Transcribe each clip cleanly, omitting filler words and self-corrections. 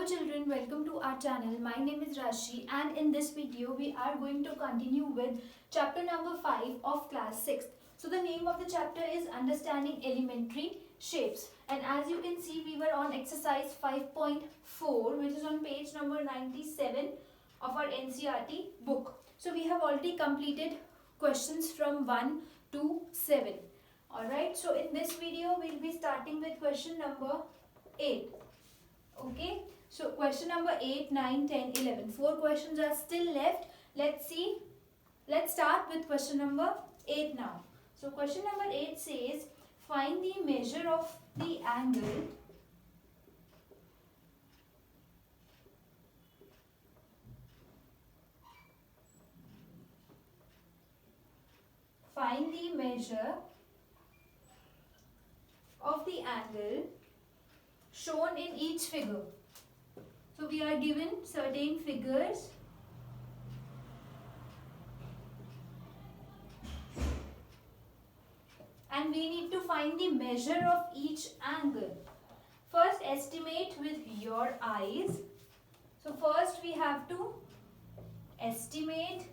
children, welcome to our channel. My name is Rashi and in this video we are going to continue with chapter number 5 of class 6th. So the name of the chapter is Understanding Elementary Shapes, and as you can see we were on exercise 5.4 which is on page number 97 of our NCERT book. So we have already completed questions from 1 to 7. Alright, so in this video we'll be starting with question number 8. Okay, so question number 8, 9, 10, 11. 4 questions are still left. Let's see. Let's start with question number 8 now. So question number 8 says, find the measure of the angle shown in each figure. So we are given certain figures and we need to find the measure of each angle. First, estimate with your eyes. So first we have to estimate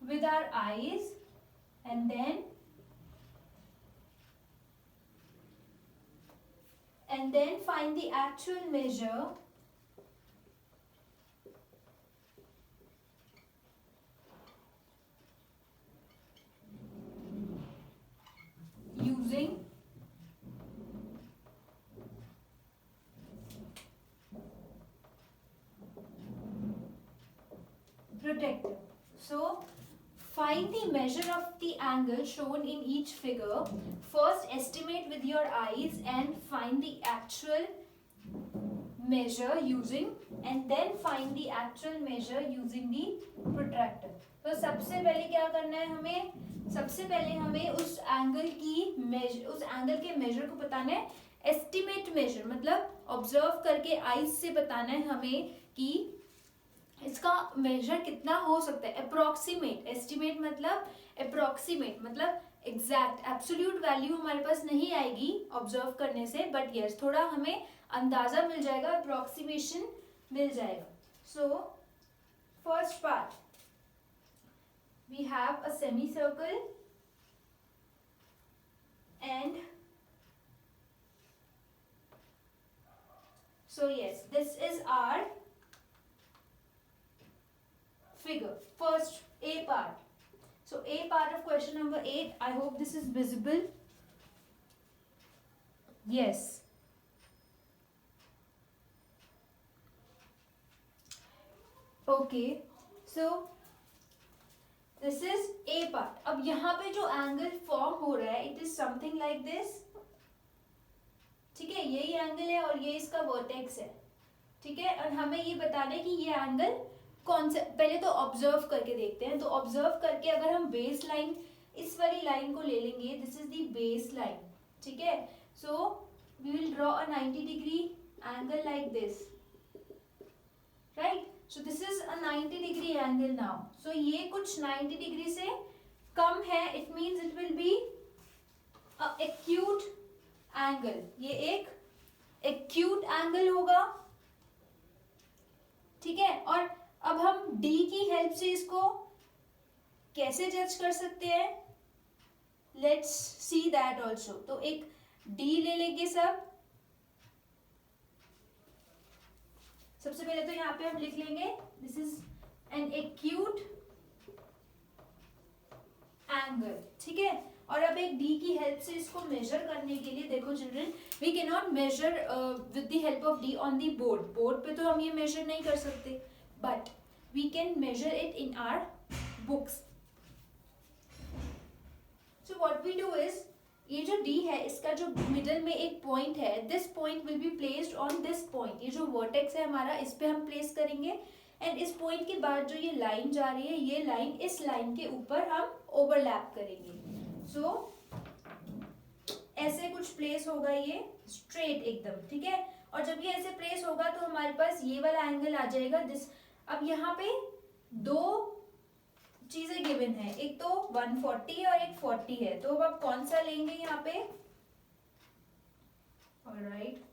with our eyes and then find the actual measure using protractor. So find the measure of the angle shown in each figure. First, estimate with your eyes and find the actual measure using, and then find the actual measure using the protractor. तो सबसे पहले क्या करना है हमें? सबसे पहले हमें उस एंगल के मेजर को बताना है. एस्टिमेट मेजर मतलब ऑब्जर्व करके आईज से बताना है हमें कि इसका मेजर कितना हो सकता है. अप्रोक्सीमेट, एस्टिमेट मतलब अप्रोक्सीमेट मतलब एग्जैक्ट एब्सोल्यूट वैल्यू हमारे पास नहीं आएगी ऑब्जर्व करने से, बट यस थोड़ा हमें अंदाजा मिल जाएगा, अप्रोक्सीमेशन मिल जाएगा. So first part we have a semi circle and so yes, this is our figure. First, A part. So A part of question number 8. I hope this is visible. Yes. Okay. So this is A part. अब यहाँ पे जो angle form हो रहा है, it is something like this. ठीक है, यही एंगल है और ये इसका वर्टेक्स है. ठीक है, और हमें ये बताना है कि ये एंगल कौन सा. पहले तो ऑब्जर्व करके देखते हैं. तो ऑब्जर्व करके अगर हम बेस लाइन इस वाली लाइन को ले लेंगे, this is the base line. ठीक है, so we will draw a 90 degree angle like this, right. So this is a 90 degree angle now. So ये कुछ 90 डिग्री से कम है, it means it will be a acute angle. ये एक acute angle होगा. ठीक है, और अब हम D की हेल्प से इसको कैसे जज कर सकते हैं? Let's see that also. तो एक D ले लेंगे सबसे पहले तो यहाँ पे हम लिख लेंगे this is an acute angle. ठीक है, और अब एक D की हेल्प से इसको मेजर करने के लिए देखो children, we can not measure with the help of D on the board. Board पे तो हम ये मेजर नहीं कर सकते, but we can measure it in our books. So what we do is, ये जो D है इसका जो मिडल में एक पॉइंट है, this point will be placed on this point. ये जो वर्टेक्स है हमारा, इस पे हम प्लेस करेंगे एंड इस पॉइंट के बाद जो ये लाइन जा रही है, ये लाइन इस लाइन के ऊपर हम ओवरलैप करेंगे. सो ऐसे कुछ प्लेस होगा ये स्ट्रेट एकदम. ठीक है, और जब ये ऐसे प्लेस होगा तो हमारे पास ये वाला एंगल आ जाएगा दिस. अब यहाँ पे दो चीजें गिवन गिवन है, एक तो 140 है और एक 40 है, तो अब आप कौन सा लेंगे यहाँ पे? ऑलराइट,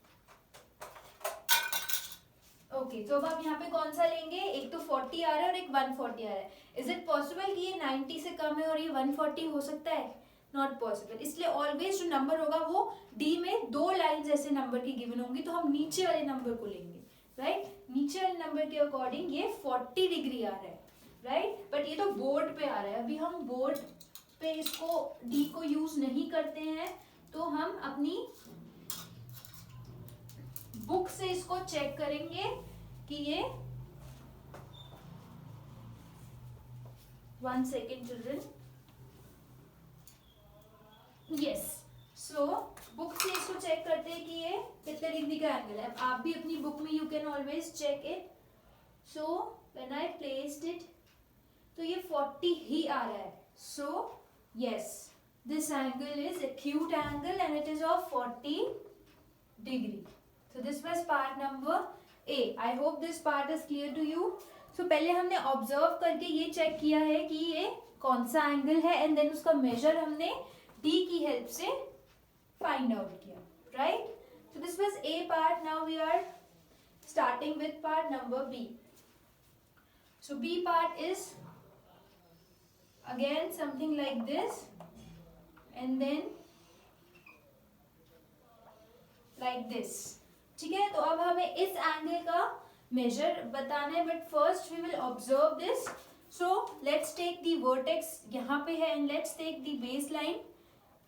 ओके, तो अब आप यहाँ पे कौन सा लेंगे? एक तो 40 आ रहा है और एक 140 आ रहा है। इज इट पॉसिबल कि ये 90 से कम है और ये 140 हो सकता है? Not possible. इसलिए ऑलवेज जो नंबर होगा वो डी में 2 लाइंस ऐसे नंबर की गिवन होंगी, तो हम नीचे वाले नंबर को लेंगे, राइट? नीचे वाले नंबर के अकॉर्डिंग ये 40 डिग्री आ रहा है, राइट? बट ये तो बोर्ड पे आ रहा है, अभी हम बोर्ड पे इसको डी को यूज नहीं करते हैं, तो हम अपनी बुक से इसको चेक करेंगे कि ये 1 second children, yes, so book से इसको चेक करते हैं कि ये कितने डिग्री का एंगल है। आप भी अपनी बुक में you can always check it. So when I placed it, तो ये 40 ही आ रहा है, so yes, this angle is acute angle and it is of 40 degree. So this was part number A. I hope this part is clear to you. So पहले हमने observe करके ये चेक किया है कि ये कौन सा एंगल है, एंड देन उसका मेजर हमने D की हेल्प से फाइंड आउट किया, right? So this was A part. Now we are starting with part number B. So B part is again something like this, and then like this. ठीक है, तो अब हमें इस एंगल का मेजर बताना है, but first we will observe this. So let's take the vertex, यहाँ पे है, and let's take the base line,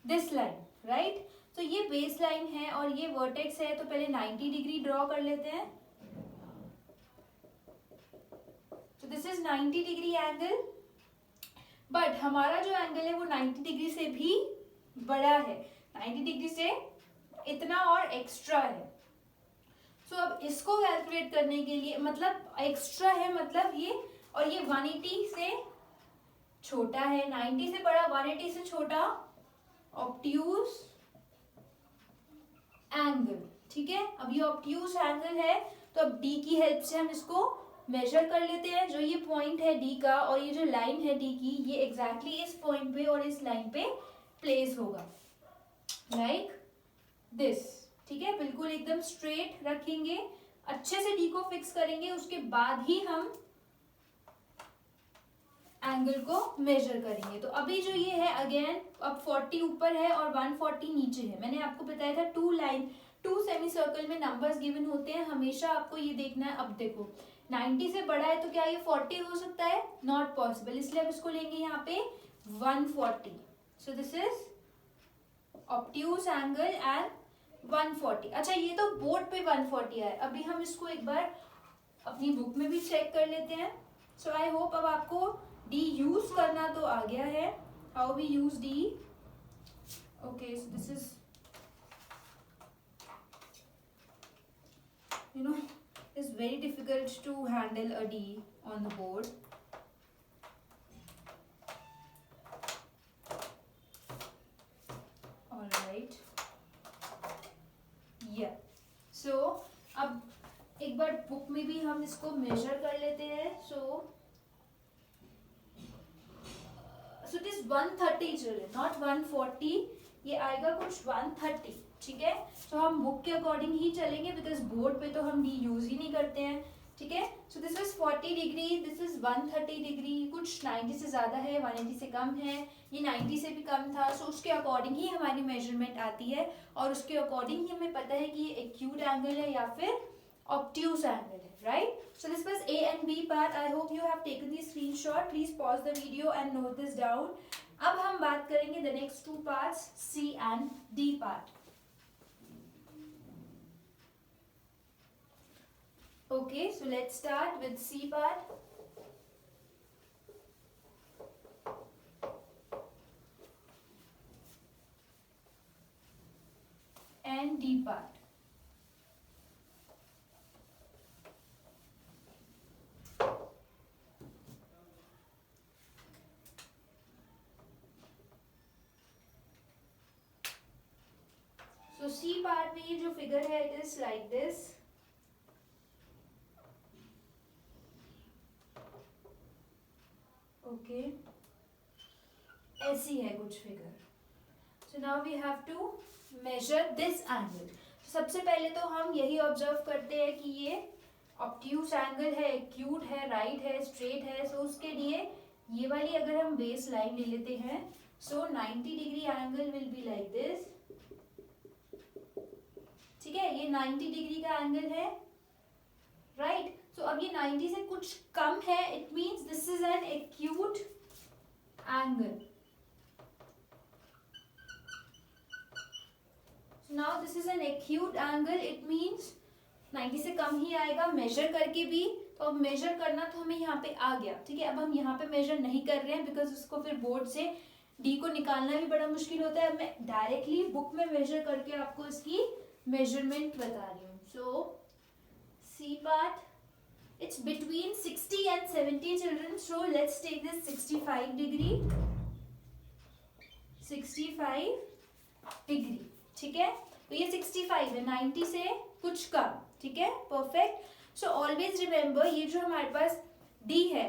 this line, right? तो ये बेस लाइन है और ये वर्टेक्स है, तो पहले 90 डिग्री ड्रॉ कर लेते हैं. तो this is 90 degree angle, but हमारा जो एंगल है वो 90 डिग्री से भी बड़ा है, 90 डिग्री से इतना और एक्स्ट्रा है. सो अब इसको कैलकुलेट करने के लिए, मतलब एक्स्ट्रा है मतलब ये, और ये 180 से छोटा है, 90 से बड़ा, 180 से छोटा, ऑब्ट्यूज एंगल. ठीक है, अब ये ऑब्ट्यूज एंगल है, तो अब डी की हेल्प से हम इसको मेजर कर लेते हैं. जो ये पॉइंट है डी का और ये जो लाइन है डी की, ये एग्जैक्टली इस पॉइंट पे और इस लाइन पे प्लेस होगा, लाइक दिस. ठीक है, बिल्कुल एकदम स्ट्रेट रखेंगे, अच्छे से डी को फिक्स करेंगे, उसके बाद ही हम एंगल को मेजर करेंगे. तो अभी जो ये है, अगेन अब 40 ऊपर है और 140 नीचे है. मैंने आपको बताया था 2 सेमी सर्कल में नंबर्स गिवन होते हैं, हमेशा आपको ये देखना है. अब देखो 90 से बड़ा है, तो क्या ये 40 हो सकता है? नॉट पॉसिबल, इसलिए अब इसको लेंगे यहाँ पे 140. सो this is obtuse angle and 140. अच्छा, ये तो बोर्ड पे 140 है, अभी हम इसको एक बार अपनी बुक में भी चेक कर लेते हैं. सो आई होप अब आपको डी यूज करना तो आ गया है, how we use D. Okay, so this is, you know, it's very difficult to handle a D on the board. All right. Yeah. So अब एक बार बुक में भी हम इसको मेजर कर लेते हैं. So it is 130 children, not 140. ये आएगा कुछ 130. ठीक है, तो हम बुक के अकॉर्डिंग ही चलेंगे, बिकॉज बोर्ड पे तो हम डी यूज ही नहीं करते हैं. ठीक है, सो this is 40 degree, this is 130 degree, कुछ 90 से ज्यादा है, 180 से कम है, ये 90 से भी कम था. सो उसके अकॉर्डिंग ही हमारी मेजरमेंट आती है, और उसके अकॉर्डिंग ही हमें पता है कि ये एक्यूट एंगल है या फिर ऑब्ट्यूज एंगल है, right? So this was A and B part. I hope you have taken the screenshot. Please pause the video and note this down. अब हम बात करेंगे the next 2 parts, C and D part. Okay, so let's start with C part. And D part. So C part में ये जो figure है, it is like this. Okay, ऐसी है कुछ figure. So now we have to measure this angle. सबसे पहले तो हम यही ऑब्जर्व करते हैं कि ये ऑब्ट्यूस एंगल है, एक्यूट है, राइट है, स्ट्रेट है. सो उसके लिए ये वाली अगर हम बेस लाइन ले लेते हैं, सो 90 degree angle will be like this. ठीक है, ये 90 डिग्री का एंगल है, राइट. सो अब ये 90 से कुछ कम है, it means this is an acute angle. Now this is an acute angle. It means 90 से कम ही आएगा मेजर करके भी. तो अब मेजर करना तो हमें यहाँ पे आ गया. ठीक है, अब हम यहाँ पे मेजर नहीं कर रहे हैं बिकॉज उसको फिर बोर्ड से डी को निकालना भी बड़ा मुश्किल होता है. अब मैं डायरेक्टली बुक में मेजर करके आपको इसकी मेजरमेंट बता रही हूँ. So C part, it's between 60 and 70 children. So let's take this 65 degree. 65 degree. ठीक है, तो ये 65 है, 90 से कुछ कम. ठीक है, परफेक्ट. सो ऑलवेज रिमेंबर, ये जो हमारे पास डी है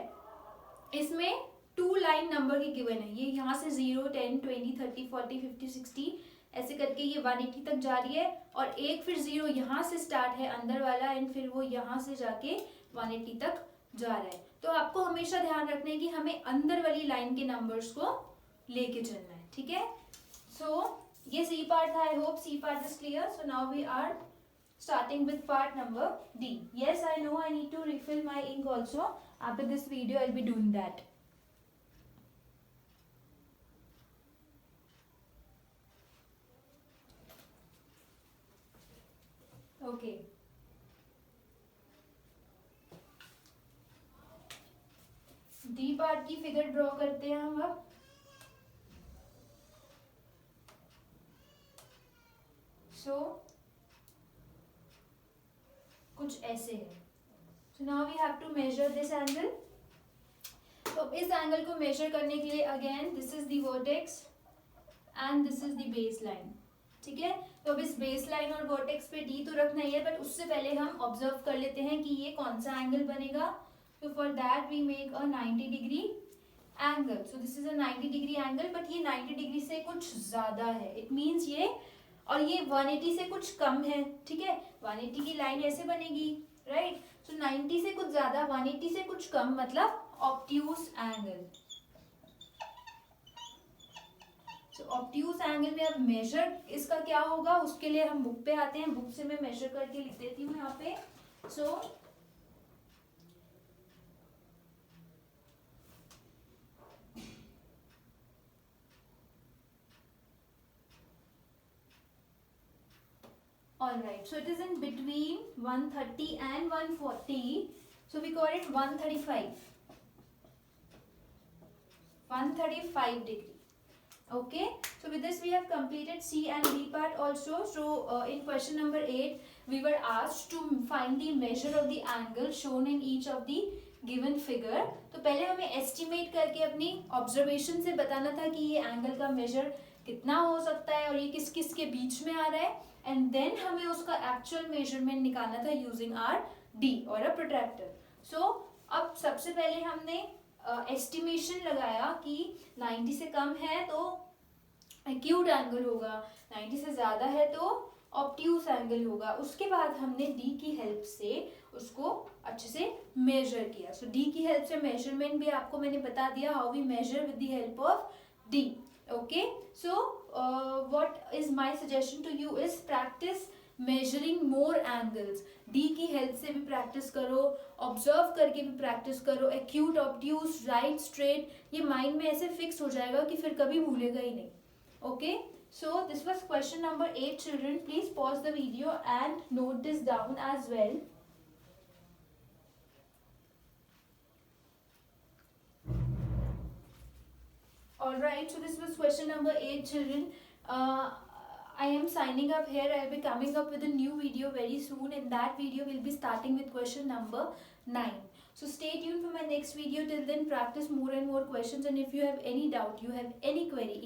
इसमें 2 लाइन नंबर की गिवन है. ये यहाँ से 0, 10, 20, 30, 40, 50, 60 ऐसे करके ये 180 तक जा रही है. और एक फिर 0 यहाँ से स्टार्ट है अंदर वाला, एंड फिर वो यहाँ से जाके 180 तक जा रहा है. तो आपको हमेशा ध्यान रखना है कि हमें अंदर वाली लाइन के नंबर्स को लेके चलना है. ठीक है, सो ये सी पार्ट था. I hope C part is clear. So now we are starting with part number D. Yes, I know I need to refill my ink also. After this video I'll be doing that. Okay. D part की figure draw करते हैं हम अब. So कुछ ऐसे है. So now we have to measure this angle. तो इस एंगल को मेजर करने के लिए again this is the vertex and this is the base line. ठीक है, तो अब इस बेस लाइन और वर्टेक्स पे डी तो रखना ही है, बट उससे पहले हम ऑब्जर्व कर लेते हैं कि ये कौन सा एंगल बनेगा. तो for that we make a 90 degree angle. So this is a 90 degree angle, but ये 90 डिग्री से कुछ ज्यादा है. इट मीन्स ये, और ये 180 से कुछ कम है. ठीक है, 180 की लाइन ऐसे बनेगी, राइट. सो 90 से कुछ ज्यादा, 180 से कुछ कम, मतलब ऑब्ट्यूस एंगल. सो ऑब्ट्यूस एंगल में अब मेजर इसका क्या होगा, उसके लिए हम बुक पे आते हैं. बुक से मैं मेजर करके लिख देती हूँ यहाँ पे. सो all right, so it is in between 130 and 140. So we call it 135. 135 degree. Okay, so with this we have completed C and D part also. So in question number 8 we were asked to find the measure of the angle shown in each of the given figure. तो पहले हमें estimate करके अपनी observation से बताना था कि ये angle का measure कितना हो सकता है और ये किस किस के बीच में आ रहा है, and then हमें उसका actual measurement निकालना था using our D और a protractor. So अब सबसे पहले हमने एस्टिमेशन लगाया कि 90 से कम है तो एक्यूट एंगल होगा, 90 से ज़्यादा है तो ऑब्ट्यूस एंगल होगा. उसके बाद हमने डी की हेल्प से उसको अच्छे से मेजर किया. सो डी की हेल्प से मेजरमेंट भी आपको मैंने बता दिया, how we measure with the help of D. Okay, so what is my suggestion to you is practice measuring more angles. D की हेल्प से भी प्रैक्टिस करो, ऑब्जर्व करके भी प्रैक्टिस करो. एक्यूट, ऑब्ट्यूस, राइट, स्ट्रेट, ये माइंड में ऐसे फिक्स हो जाएगा कि फिर कभी भूलेगा ही नहीं. Okay, so this was question number 8 children. Please pause the video and note this down as well. Alright, so this was question number 8 children. I am signing up here. I will be coming up with a new video very soon. In that video we will be starting with question number 9. So stay tuned for my next video. Till then practice more and more questions, and if you have any doubt, you have any query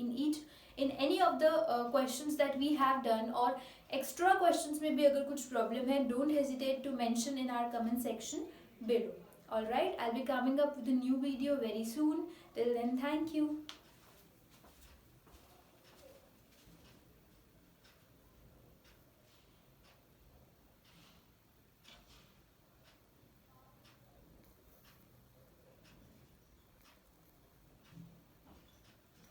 in any of the questions that we have done or extra questions में भी अगर कुछ problem है, don't hesitate to mention in our comment section below. Alright, I'll be coming up with a new video very soon. Till then, thank you.